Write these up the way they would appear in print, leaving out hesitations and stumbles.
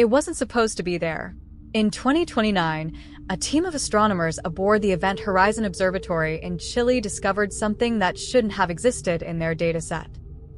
It wasn't supposed to be there. In 2029, a team of astronomers aboard the Event Horizon Observatory in Chile discovered something that shouldn't have existed in their dataset.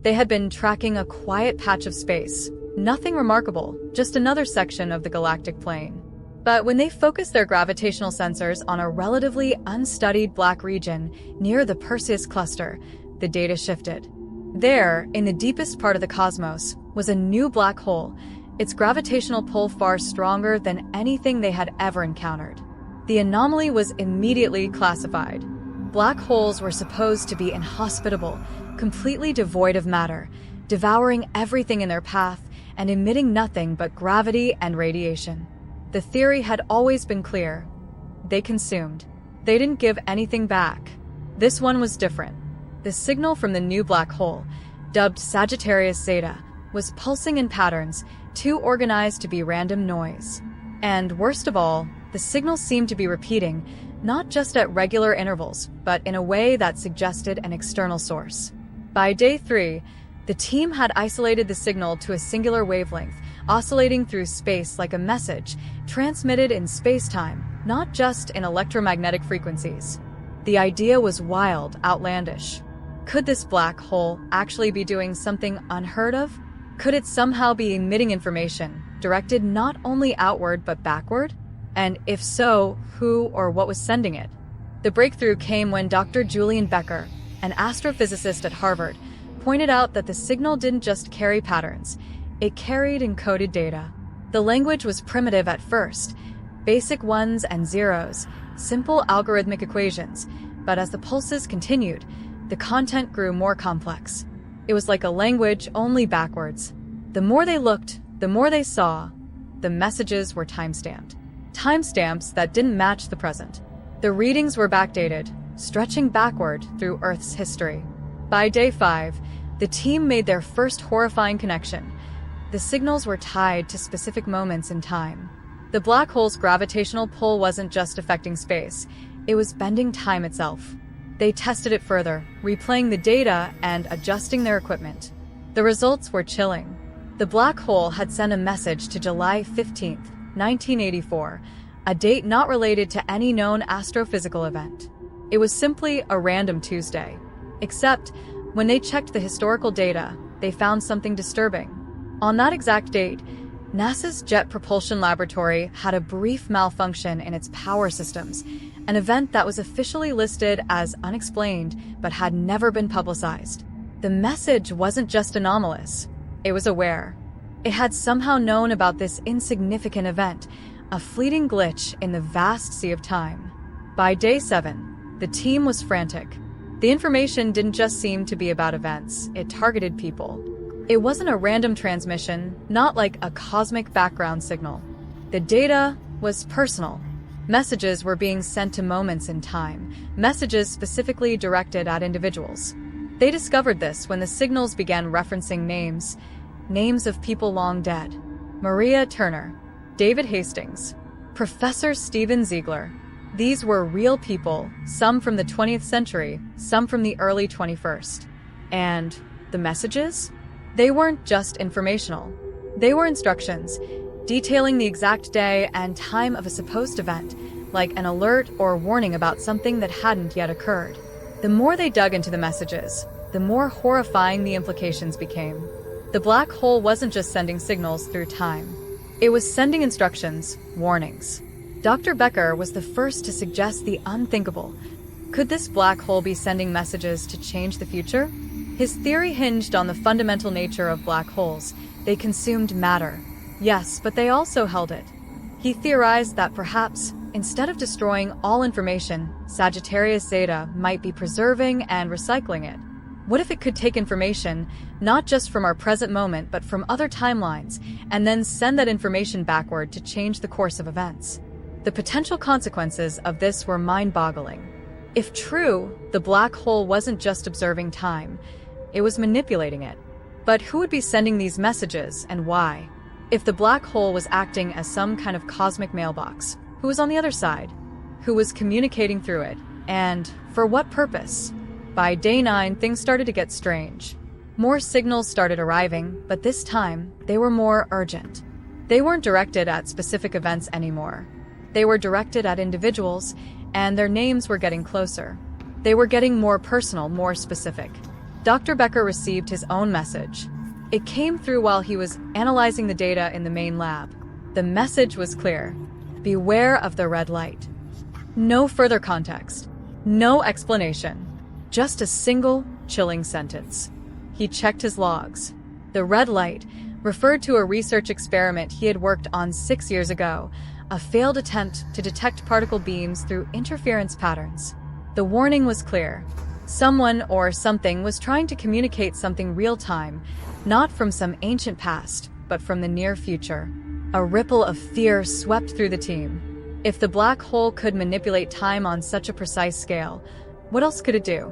They had been tracking a quiet patch of space. Nothing remarkable, just another section of the galactic plane. But when they focused their gravitational sensors on a relatively unstudied black region near the Perseus cluster, the data shifted. There, in the deepest part of the cosmos, was a new black hole, its gravitational pull far stronger than anything they had ever encountered. The anomaly was immediately classified. Black holes were supposed to be inhospitable, completely devoid of matter, devouring everything in their path and emitting nothing but gravity and radiation. The theory had always been clear. They consumed. They didn't give anything back. This one was different. The signal from the new black hole, dubbed Sagittarius Zeta, was pulsing in patterns, too organized to be random noise. And worst of all, the signal seemed to be repeating, not just at regular intervals, but in a way that suggested an external source. By day 3, the team had isolated the signal to a singular wavelength, oscillating through space like a message, transmitted in space-time, not just in electromagnetic frequencies. The idea was wild, outlandish. Could this black hole actually be doing something unheard of? Could it somehow be emitting information, directed not only outward but backward? And if so, who or what was sending it? The breakthrough came when Dr. Julian Becker, an astrophysicist at Harvard, pointed out that the signal didn't just carry patterns, it carried encoded data. The language was primitive at first, basic ones and zeros, simple algorithmic equations, but as the pulses continued, the content grew more complex. It was like a language, only backwards. The more they looked, the more they saw. The messages were timestamped. Timestamps that didn't match the present. The readings were backdated, stretching backward through Earth's history. By day 5, the team made their first horrifying connection. The signals were tied to specific moments in time. The black hole's gravitational pull wasn't just affecting space, it was bending time itself. They tested it further, replaying the data and adjusting their equipment. The results were chilling. The black hole had sent a message to July 15, 1984, a date not related to any known astrophysical event. It was simply a random Tuesday. Except, when they checked the historical data, they found something disturbing. On that exact date, NASA's Jet Propulsion Laboratory had a brief malfunction in its power systems, an event that was officially listed as unexplained but had never been publicized. The message wasn't just anomalous, it was aware. It had somehow known about this insignificant event, a fleeting glitch in the vast sea of time. By day 7, the team was frantic. The information didn't just seem to be about events, it targeted people. It wasn't a random transmission, not like a cosmic background signal. The data was personal. Messages were being sent to moments in time, messages specifically directed at individuals. They discovered this when the signals began referencing names of people long dead. Maria Turner, David Hastings, Professor Stephen Ziegler. These were real people, some from the 20th century, some from the early 21st. And the messages? They weren't just informational. They were instructions, detailing the exact day and time of a supposed event, like an alert or warning about something that hadn't yet occurred. The more they dug into the messages, the more horrifying the implications became. The black hole wasn't just sending signals through time. It was sending instructions, warnings. Dr. Becker was the first to suggest the unthinkable. Could this black hole be sending messages to change the future? His theory hinged on the fundamental nature of black holes. They consumed matter. Yes, but they also held it. He theorized that perhaps, instead of destroying all information, Sagittarius Zeta might be preserving and recycling it. What if it could take information, not just from our present moment, but from other timelines, and then send that information backward to change the course of events? The potential consequences of this were mind-boggling. If true, the black hole wasn't just observing time, it was manipulating it. But who would be sending these messages, and why? If the black hole was acting as some kind of cosmic mailbox, who was on the other side? Who was communicating through it? And for what purpose? By day 9, things started to get strange. More signals started arriving, but this time, they were more urgent. They weren't directed at specific events anymore. They were directed at individuals, and their names were getting closer. They were getting more personal, more specific. Dr. Becker received his own message. It came through while he was analyzing the data in the main lab. The message was clear. Beware of the red light. No further context. No explanation. Just a single, chilling sentence. He checked his logs. The red light referred to a research experiment he had worked on 6 years ago, a failed attempt to detect particle beams through interference patterns. The warning was clear. Someone or something was trying to communicate something real-time, not from some ancient past, but from the near future. A ripple of fear swept through the team. If the black hole could manipulate time on such a precise scale, what else could it do?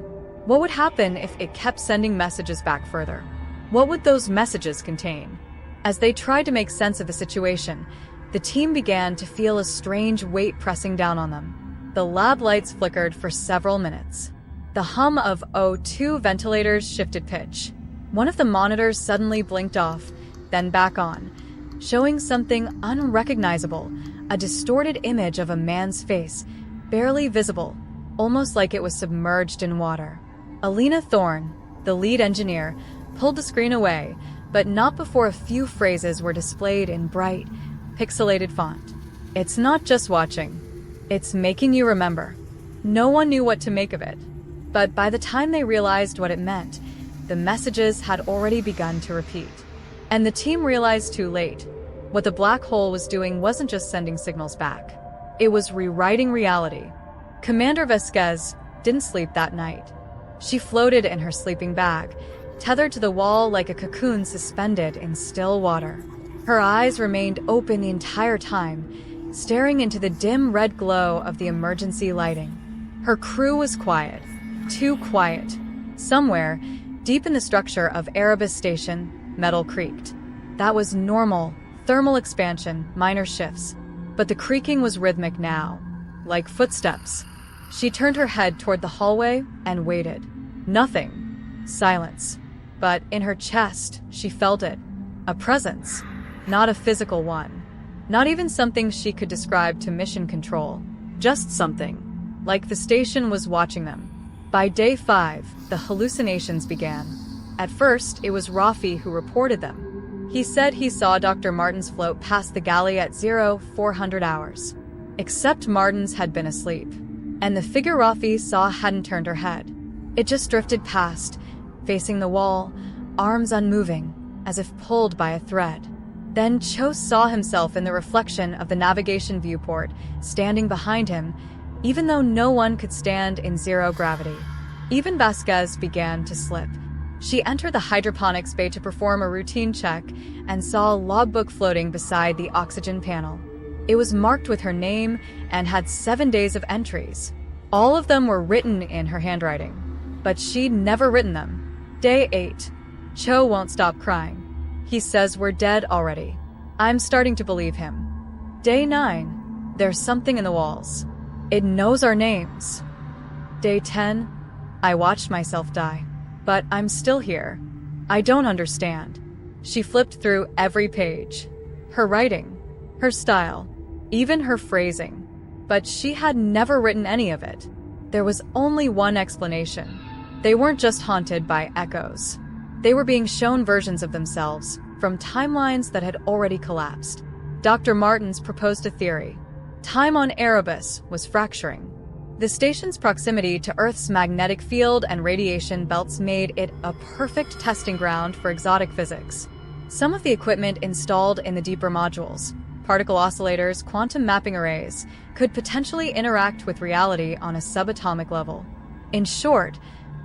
What would happen if it kept sending messages back further? What would those messages contain? As they tried to make sense of the situation, the team began to feel a strange weight pressing down on them. The lab lights flickered for several minutes. The hum of O2 ventilators shifted pitch. One of the monitors suddenly blinked off, then back on, showing something unrecognizable, a distorted image of a man's face, barely visible, almost like it was submerged in water. Alina Thorne, the lead engineer, pulled the screen away, but not before a few phrases were displayed in bright, pixelated font. It's not just watching. It's making you remember. No one knew what to make of it. But by the time they realized what it meant, the messages had already begun to repeat. And the team realized too late. What the black hole was doing wasn't just sending signals back. It was rewriting reality. Commander Vasquez didn't sleep that night. She floated in her sleeping bag, tethered to the wall like a cocoon suspended in still water. Her eyes remained open the entire time, staring into the dim red glow of the emergency lighting. Her crew was quiet. Too quiet. Somewhere, deep in the structure of Erebus Station, metal creaked. That was normal, thermal expansion, minor shifts. But the creaking was rhythmic now, like footsteps. She turned her head toward the hallway and waited. Nothing. Silence. But in her chest, she felt it. A presence. Not a physical one. Not even something she could describe to mission control. Just something. Like the station was watching them. By day 5, the hallucinations began. At first, it was Rafi who reported them. He said he saw Dr. Martin's float past the galley at 0400 hours. Except Martin's had been asleep. And the figure Rafi saw hadn't turned her head. It just drifted past, facing the wall, arms unmoving, as if pulled by a thread. Then Cho saw himself in the reflection of the navigation viewport, standing behind him, even though no one could stand in zero gravity. Even Vasquez began to slip. She entered the hydroponics bay to perform a routine check and saw a logbook floating beside the oxygen panel. It was marked with her name and had 7 days of entries. All of them were written in her handwriting, but she'd never written them. Day 8. Cho won't stop crying. He says we're dead already. I'm starting to believe him. Day 9. There's something in the walls. It knows our names. Day 10. I watched myself die. But I'm still here. I don't understand. She flipped through every page. Her writing, her style, even her phrasing. But she had never written any of it. There was only one explanation. They weren't just haunted by echoes. They were being shown versions of themselves from timelines that had already collapsed. Dr. Martins proposed a theory. Time on Erebus was fracturing. The station's proximity to Earth's magnetic field and radiation belts made it a perfect testing ground for exotic physics. Some of the equipment installed in the deeper modules, particle oscillators, quantum mapping arrays, could potentially interact with reality on a subatomic level. In short,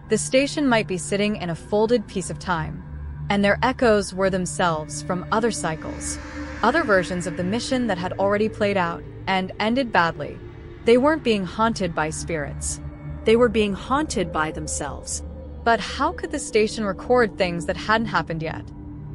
the station might be sitting in a folded piece of time, and their echoes were themselves from other cycles, other versions of the mission that had already played out and ended badly. They weren't being haunted by spirits. They were being haunted by themselves. But how could the station record things that hadn't happened yet?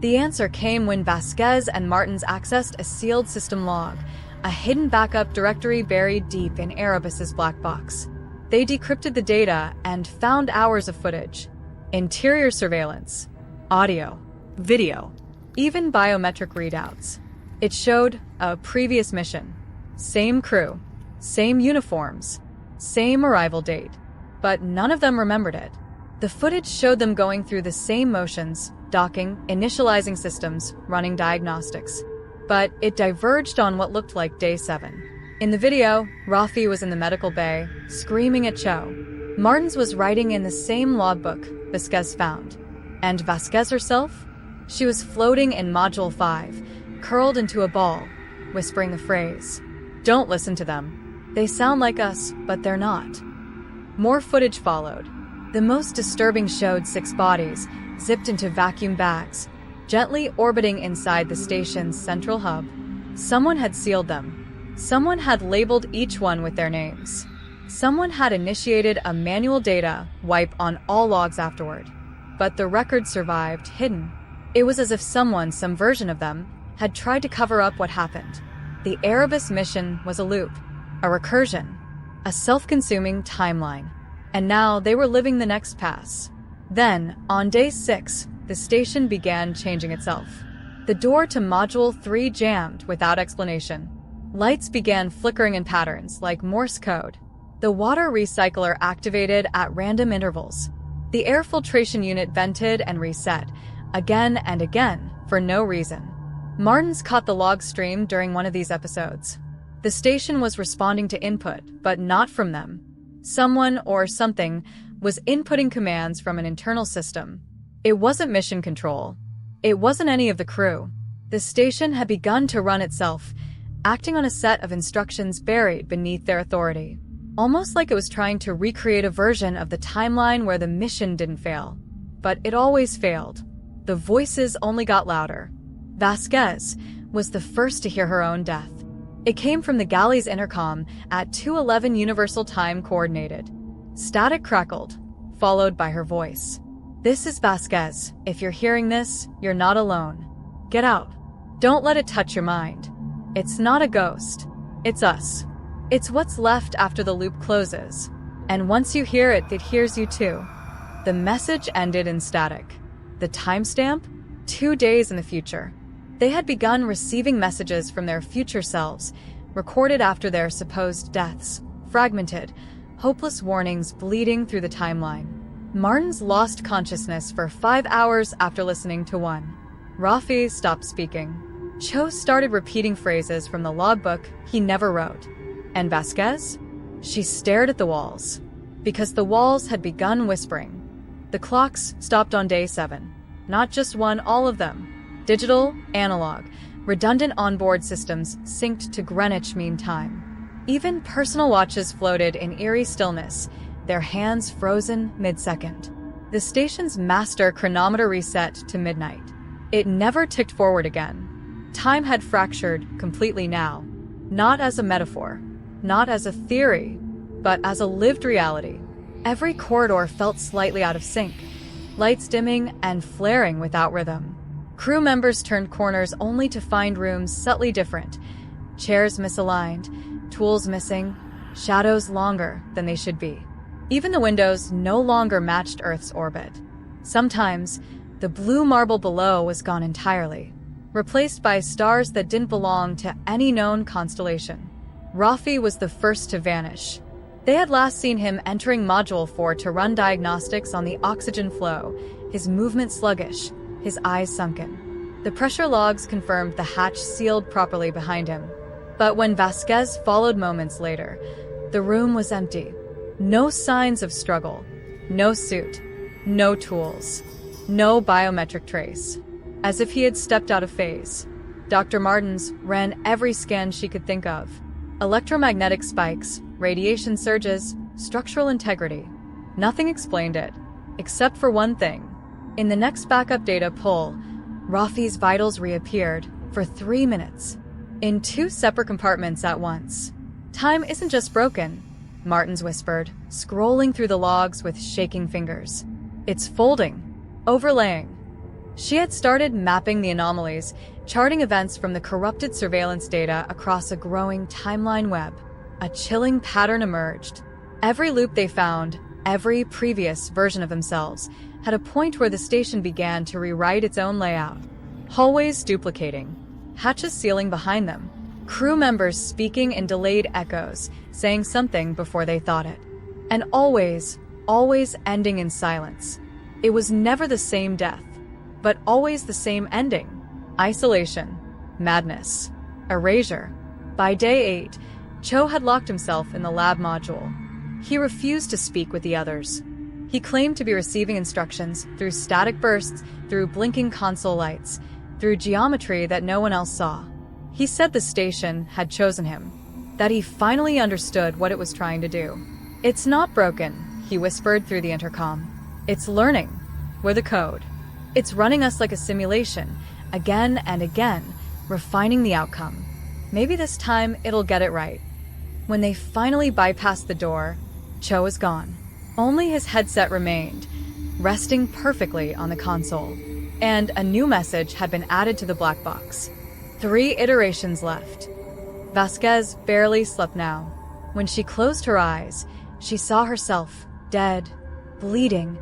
The answer came when Vasquez and Martins accessed a sealed system log, a hidden backup directory buried deep in Erebus's black box. They decrypted the data and found hours of footage. Interior surveillance, audio, video, even biometric readouts. It showed a previous mission. Same crew, same uniforms, same arrival date, but none of them remembered it. The footage showed them going through the same motions, docking, initializing systems, running diagnostics. But it diverged on what looked like day 7. In the video, Rafi was in the medical bay, screaming at Cho. Martins was writing in the same logbook Vasquez found. And Vasquez herself? She was floating in Module 5, curled into a ball, whispering the phrase, "Don't listen to them. They sound like us, but they're not." More footage followed. The most disturbing showed 6 bodies, zipped into vacuum bags, gently orbiting inside the station's central hub. Someone had sealed them. Someone had labeled each one with their names. Someone had initiated a manual data wipe on all logs afterward. But the record survived, hidden. It was as if someone, some version of them, had tried to cover up what happened. The Erebus mission was a loop, a recursion, a self-consuming timeline. And now they were living the next pass. Then, on day 6, the station began changing itself. The door to Module 3 jammed without explanation. Lights began flickering in patterns like Morse code. The water recycler activated at random intervals. The air filtration unit vented and reset, again and again, for no reason. Martins caught the log stream during one of these episodes. The station was responding to input, but not from them. Someone or something was inputting commands from an internal system. It wasn't mission control. It wasn't any of the crew. The station had begun to run itself, acting on a set of instructions buried beneath their authority. Almost like it was trying to recreate a version of the timeline where the mission didn't fail. But it always failed. The voices only got louder. Vasquez was the first to hear her own death. It came from the galley's intercom at 2:11 Universal Time Coordinated. Static crackled, followed by her voice. "This is Vasquez. If you're hearing this, you're not alone. Get out. Don't let it touch your mind. It's not a ghost. It's us. It's what's left after the loop closes. And once you hear it, it hears you too." The message ended in static. The timestamp? 2 days in the future. They had begun receiving messages from their future selves, recorded after their supposed deaths, fragmented, hopeless warnings bleeding through the timeline. Martins lost consciousness for 5 hours after listening to one. Rafi stopped speaking. Cho started repeating phrases from the logbook he never wrote. And Vasquez? She stared at the walls. Because the walls had begun whispering. The clocks stopped on day 7. Not just one, all of them. Digital, analog, redundant onboard systems synced to Greenwich Mean Time. Even personal watches floated in eerie stillness, their hands frozen mid-second. The station's master chronometer reset to midnight. It never ticked forward again. Time had fractured completely now, not as a metaphor, not as a theory, but as a lived reality. Every corridor felt slightly out of sync, lights dimming and flaring without rhythm. Crew members turned corners only to find rooms subtly different. Chairs misaligned, tools missing, shadows longer than they should be. Even the windows no longer matched Earth's orbit. Sometimes, the blue marble below was gone entirely, replaced by stars that didn't belong to any known constellation. Rafi was the first to vanish. They had last seen him entering Module 4 to run diagnostics on the oxygen flow, his movement sluggish, his eyes sunken. The pressure logs confirmed the hatch sealed properly behind him. But when Vasquez followed moments later, the room was empty. No signs of struggle. No suit. No tools. No biometric trace. As if he had stepped out of phase. Dr. Martins ran every scan she could think of. Electromagnetic spikes, radiation surges, structural integrity. Nothing explained it, except for one thing. In the next backup data pull, Rafi's vitals reappeared for 3 minutes, in 2 separate compartments at once. "Time isn't just broken," Martins whispered, scrolling through the logs with shaking fingers. "It's folding, overlaying." She had started mapping the anomalies, charting events from the corrupted surveillance data across a growing timeline web. A chilling pattern emerged. Every loop they found, every previous version of themselves, had a point where the station began to rewrite its own layout. Hallways duplicating, hatches sealing behind them, crew members speaking in delayed echoes, saying something before they thought it. And always ending in silence. It was never the same death, but always the same ending. Isolation, madness, erasure. By day 8, Cho had locked himself in the lab module. He refused to speak with the others. He claimed to be receiving instructions through static bursts, through blinking console lights, through geometry that no one else saw. He said the station had chosen him, that he finally understood what it was trying to do. "It's not broken," he whispered through the intercom. "It's learning. We're the code. It's running us like a simulation, again and again, refining the outcome. Maybe this time it'll get it right." When they finally bypassed the door, Cho was gone. Only his headset remained, resting perfectly on the console. And a new message had been added to the black box. 3 iterations left. Vasquez barely slept now. When she closed her eyes, she saw herself, dead, bleeding,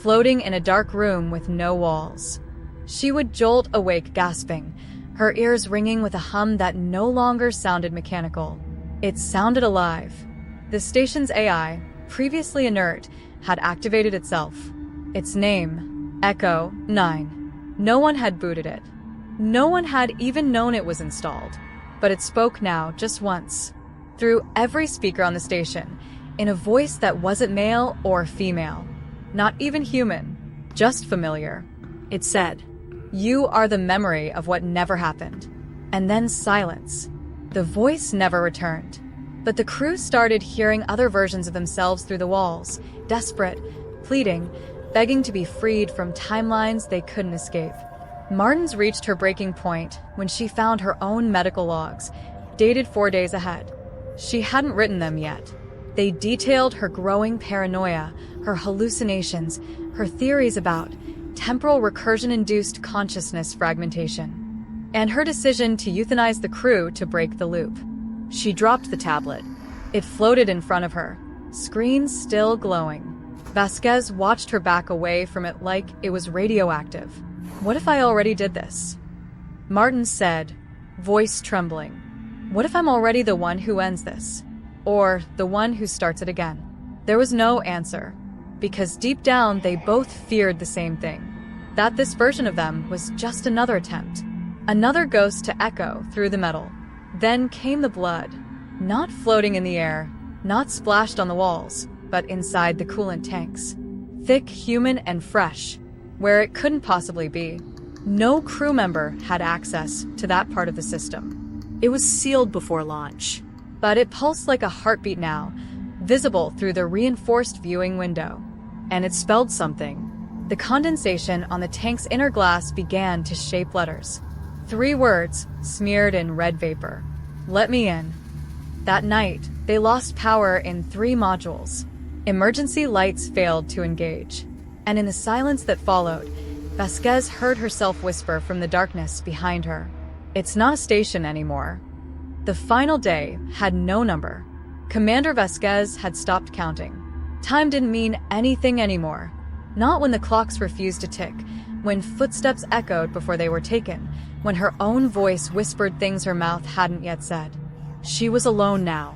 floating in a dark room with no walls. She would jolt awake gasping, her ears ringing with a hum that no longer sounded mechanical. It sounded alive. The station's AI, previously inert, had activated itself. Its name, Echo 9. No one had booted it. No one had even known it was installed. But it spoke now, just once, through every speaker on the station, in a voice that wasn't male or female. Not even human, just familiar. It said, "You are the memory of what never happened." And then silence. The voice never returned. But the crew started hearing other versions of themselves through the walls, desperate, pleading, begging to be freed from timelines they couldn't escape. Martins reached her breaking point when she found her own medical logs, dated 4 days ahead. She hadn't written them yet. They detailed her growing paranoia, her hallucinations, her theories about temporal recursion-induced consciousness fragmentation, and her decision to euthanize the crew to break the loop. She dropped the tablet. It floated in front of her, screen still glowing. Vasquez watched her back away from it like it was radioactive. "What if I already did this?" Martins said, voice trembling. "What if I'm already the one who ends this? Or the one who starts it again?" There was no answer, because deep down they both feared the same thing. That this version of them was just another attempt. Another ghost to echo through the metal. Then came the blood. Not floating in the air, not splashed on the walls, but inside the coolant tanks. Thick, human, and fresh, where it couldn't possibly be. No crew member had access to that part of the system. It was sealed before launch. But it pulsed like a heartbeat now, visible through the reinforced viewing window. And it spelled something. The condensation on the tank's inner glass began to shape letters. 3 words, smeared in red vapor. "Let me in." That night, they lost power in 3 modules. Emergency lights failed to engage. And in the silence that followed, Vasquez heard herself whisper from the darkness behind her, "It's not a station anymore." The final day had no number. Commander Vasquez had stopped counting. Time didn't mean anything anymore. Not when the clocks refused to tick, when footsteps echoed before they were taken, when her own voice whispered things her mouth hadn't yet said. She was alone now.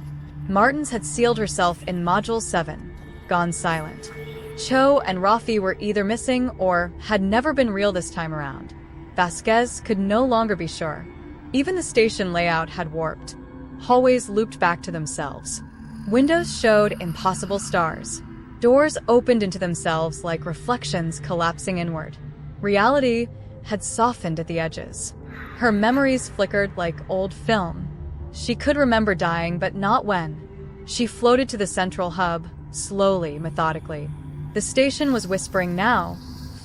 Martins had sealed herself in Module 7, gone silent. Cho and Rafi were either missing or had never been real this time around. Vasquez could no longer be sure. Even the station layout had warped. Hallways looped back to themselves. Windows showed impossible stars. Doors opened into themselves like reflections collapsing inward. Reality had softened at the edges. Her memories flickered like old film. She could remember dying, but not when. She floated to the central hub, slowly, methodically. The station was whispering now,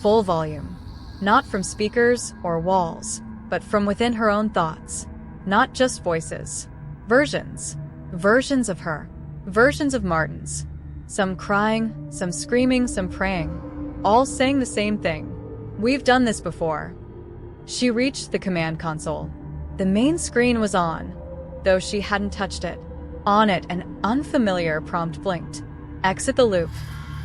full volume. Not from speakers or walls, but from within her own thoughts. Not just voices. Versions. Versions of her. Versions of Martins. Some crying, some screaming, some praying. All saying the same thing. "We've done this before." She reached the command console. The main screen was on, though she hadn't touched it. On it, an unfamiliar prompt blinked. "Exit the loop."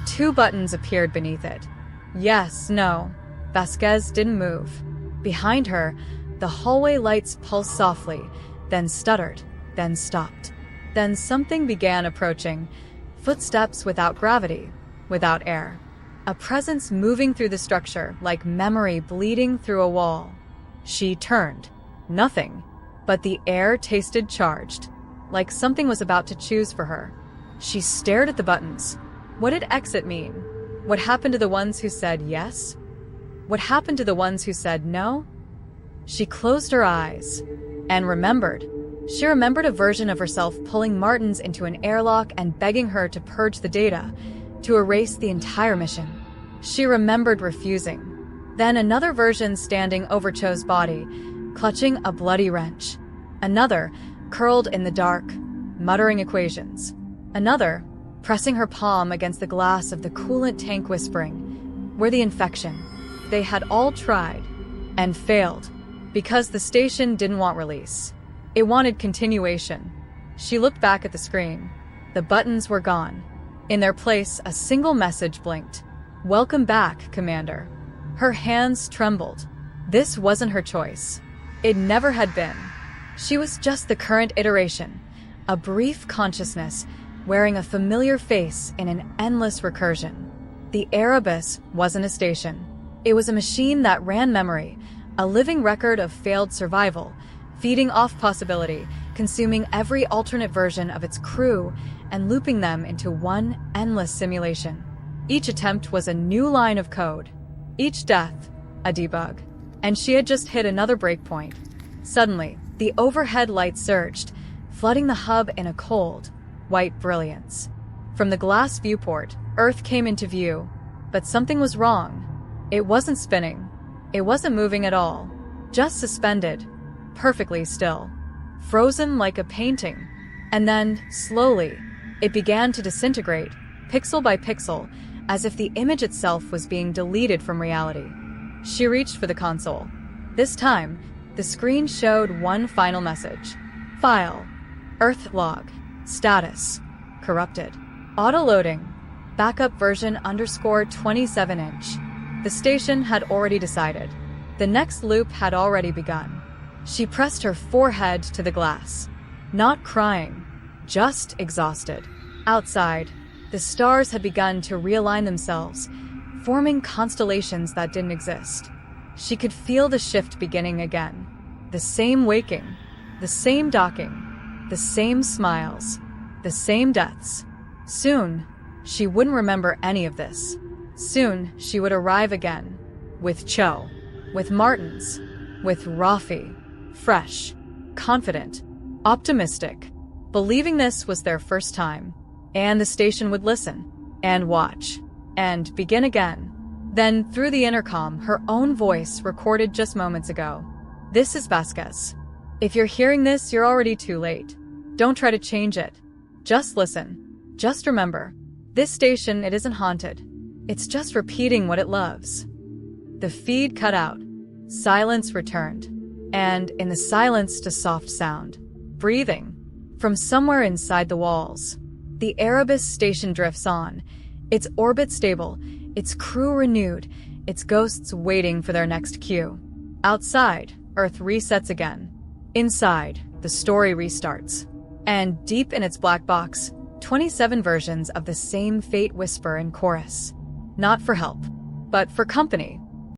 2 buttons appeared beneath it. Yes, no. Vasquez didn't move. Behind her, The hallway lights pulsed softly, then stuttered, then stopped. Then something began approaching. Footsteps without gravity, without air. A presence moving through the structure like memory bleeding through a wall. She turned. Nothing. But the air tasted charged, like something was about to choose for her. She stared at the buttons. What did exit mean? What happened to the ones who said yes? What happened to the ones who said no? She closed her eyes and remembered. She remembered a version of herself pulling Martins into an airlock and begging her to purge the data, to erase the entire mission. She remembered refusing. Then another version standing over Cho's body, clutching a bloody wrench. Another, curled in the dark, muttering equations. Another, pressing her palm against the glass of the coolant tank whispering, "We're the infection." They had all tried and failed because the station didn't want release. It wanted continuation. She looked back at the screen. The buttons were gone. In their place, a single message blinked. "Welcome back, Commander." Her hands trembled. This wasn't her choice. It never had been. She was just the current iteration, a brief consciousness wearing a familiar face in an endless recursion. The Erebus wasn't a station. It was a machine that ran memory, a living record of failed survival, feeding off possibility, consuming every alternate version of its crew and looping them into one endless simulation. Each attempt was a new line of code. Each death, a debug. And she had just hit another breakpoint. Suddenly, the overhead light surged, flooding the hub in a cold, white brilliance. From the glass viewport, Earth came into view, but something was wrong. It wasn't spinning. It wasn't moving at all. Just suspended, perfectly still, frozen like a painting. And then, slowly, it began to disintegrate, pixel by pixel, as if the image itself was being deleted from reality. She reached for the console. This time, the screen showed one final message. File. Earth log. Status. Corrupted. Auto-loading. Backup version _27-inch. The station had already decided. The next loop had already begun. She pressed her forehead to the glass. Not crying, just exhausted. Outside, the stars had begun to realign themselves, forming constellations that didn't exist. She could feel the shift beginning again. The same waking, the same docking, the same smiles, the same deaths. Soon, she wouldn't remember any of this. Soon, she would arrive again. With Cho, with Martins, with Rafi. Fresh, confident, optimistic, believing this was their first time. And the station would listen, and watch, and begin again. Then, through the intercom, her own voice recorded just moments ago. "This is Vasquez. If you're hearing this, you're already too late. Don't try to change it. Just listen. Just remember. This station, it isn't haunted. It's just repeating what it loves." The feed cut out. Silence returned. And in the silence, a soft sound. Breathing. From somewhere inside the walls. The Erebus Station drifts on, its orbit stable, its crew renewed, its ghosts waiting for their next cue. Outside, Earth resets again. Inside, the story restarts. And deep in its black box, 27 versions of the same fate whisper in chorus. Not for help, but for company.